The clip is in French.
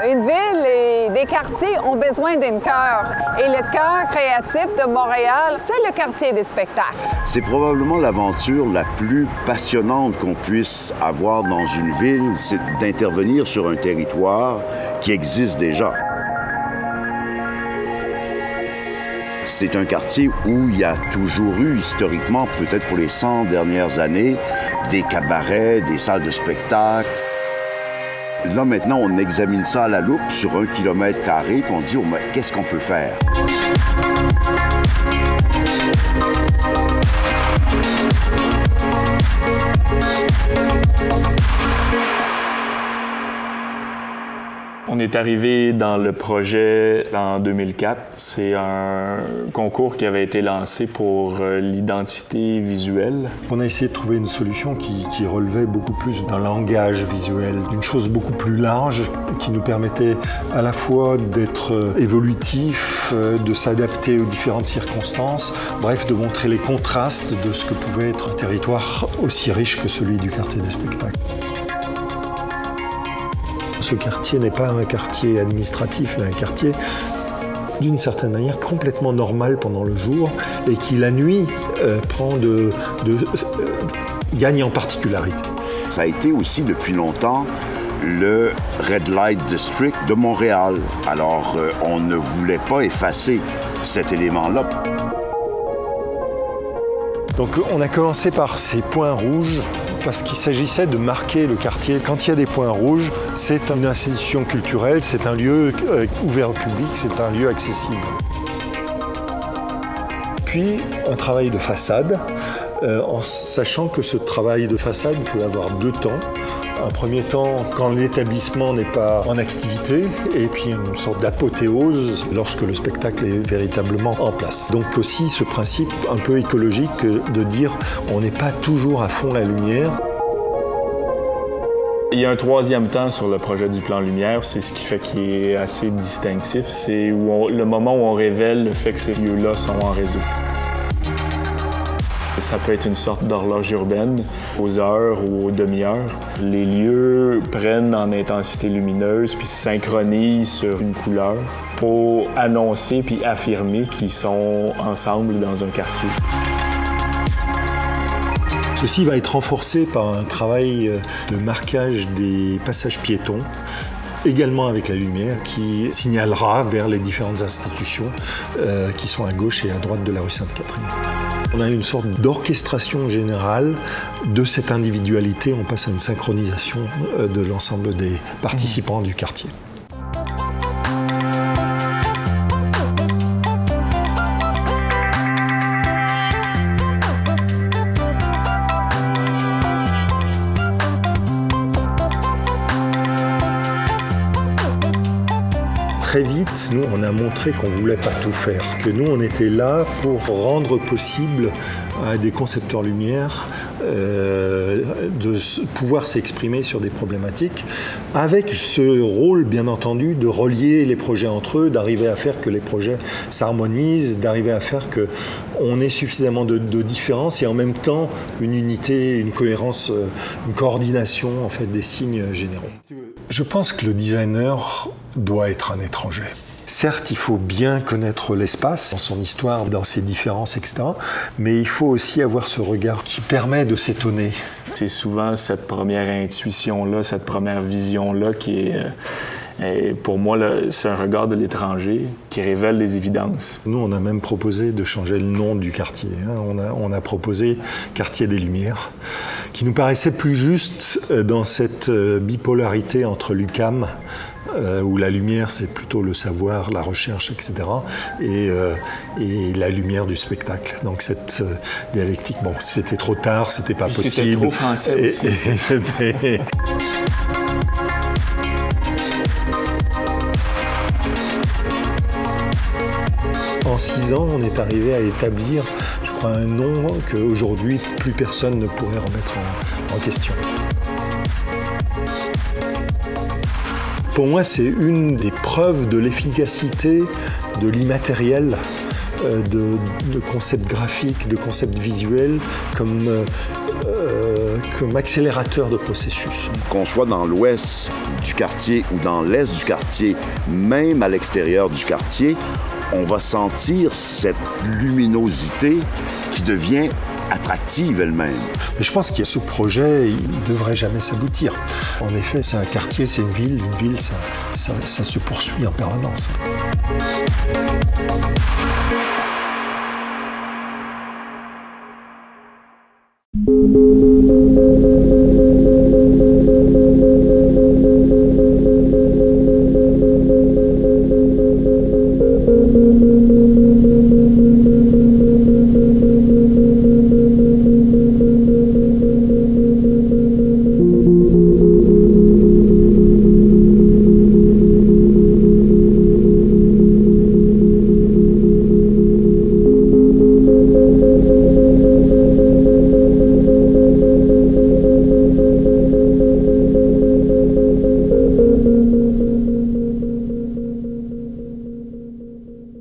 Une ville et des quartiers ont besoin d'un cœur. Et le cœur créatif de Montréal, c'est le quartier des spectacles. C'est probablement l'aventure la plus passionnante qu'on puisse avoir dans une ville, c'est d'intervenir sur un territoire qui existe déjà. C'est un quartier où il y a toujours eu, historiquement, peut-être pour les 100 dernières années, des cabarets, des salles de spectacle. Là, maintenant, on examine ça à la loupe sur 1 km², puis on dit, oh, qu'est-ce qu'on peut faire? On est arrivé dans le projet en 2004. C'est un concours qui avait été lancé pour l'identité visuelle. On a essayé de trouver une solution qui relevait beaucoup plus d'un langage visuel, d'une chose beaucoup plus large, qui nous permettait à la fois d'être évolutif, de s'adapter aux différentes circonstances, bref, de montrer les contrastes de ce que pouvait être un territoire aussi riche que celui du quartier des spectacles. Ce quartier n'est pas un quartier administratif, mais un quartier d'une certaine manière complètement normal pendant le jour et qui la nuit gagne en particularité. Ça a été aussi depuis longtemps le Red Light District de Montréal. Alors on ne voulait pas effacer cet élément-là. Donc on a commencé par ces points rouges parce qu'il s'agissait de marquer le quartier. Quand il y a des points rouges, c'est une institution culturelle, c'est un lieu ouvert au public, c'est un lieu accessible. Puis un travail de façade, en sachant que ce travail de façade peut avoir 2 temps. Un premier temps, quand l'établissement n'est pas en activité, et puis une sorte d'apothéose lorsque le spectacle est véritablement en place. Donc aussi ce principe un peu écologique de dire on n'est pas toujours à fond la lumière. Il y a un 3e temps sur le projet du plan lumière, c'est ce qui fait qu'il est assez distinctif. C'est le moment où on révèle le fait que ces lieux-là sont en réseau. Ça peut être une sorte d'horloge urbaine, aux heures ou aux demi-heures. Les lieux prennent en intensité lumineuse puis synchronisent sur une couleur pour annoncer puis affirmer qu'ils sont ensemble dans un quartier. Ceci va être renforcé par un travail de marquage des passages piétons, également avec la lumière, qui signalera vers les différentes institutions qui sont à gauche et à droite de la rue Sainte-Catherine. On a une sorte d'orchestration générale de cette individualité. On passe à une synchronisation de l'ensemble des participants du quartier. Très vite, nous, on a montré qu'on ne voulait pas tout faire, que nous, on était là pour rendre possible à des concepteurs lumière de pouvoir s'exprimer sur des problématiques, avec ce rôle, bien entendu, de relier les projets entre eux, d'arriver à faire que les projets s'harmonisent, d'arriver à faire qu'on ait suffisamment de différences et en même temps une unité, une cohérence, une coordination en fait, des signes généraux. Je pense que le designer doit être un étranger. Certes, il faut bien connaître l'espace, dans son histoire, dans ses différences, etc. Mais il faut aussi avoir ce regard qui permet de s'étonner. C'est souvent cette première intuition-là, cette première vision-là qui est, pour moi, c'est un regard de l'étranger qui révèle les évidences. Nous, on a même proposé de changer le nom du quartier. On a proposé Quartier des Lumières, qui nous paraissait plus juste dans cette bipolarité entre l'UQAM, où la lumière, c'est plutôt le savoir, la recherche, etc., et la lumière du spectacle. Donc cette dialectique, bon, c'était trop tard, c'était pas possible. C'était trop français aussi. C'était... En 6 ans, on est arrivé à établir, je crois, un nom qu'aujourd'hui, plus personne ne pourrait remettre en question. Pour moi, c'est une des preuves de l'efficacité de l'immatériel de concepts graphiques, de concepts visuels comme accélérateur de processus. Qu'on soit dans l'ouest du quartier ou dans l'est du quartier, même à l'extérieur du quartier, on va sentir cette luminosité qui devient attractive elle-même. Je pense que ce projet, il ne devrait jamais s'aboutir. En effet, c'est un quartier, c'est une ville, ça se poursuit en permanence.